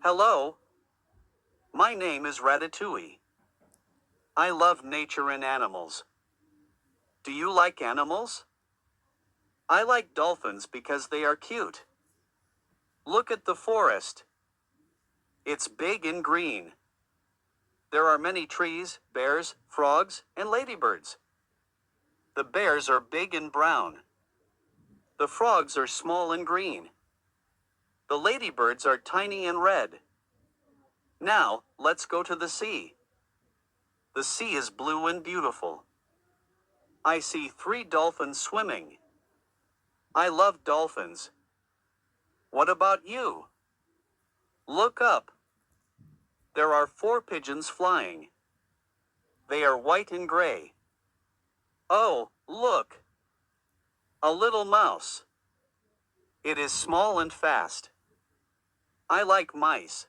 Hello, my name is Ratatouille. I love nature and animals. Do you like animals? I like dolphins because they are cute. Look at the forest. It's big and green. There are many trees, bears, frogs, and ladybirds. The bears are big and brown. The frogs are small and green. The ladybirds are tiny and red. Now, let's go to the sea. The sea is blue and beautiful. I see 3 dolphins swimming. I love dolphins. What about you? Look up. There are 4 pigeons flying. They are white and gray. Oh, look! A little mouse. It is small and fast. I like mice.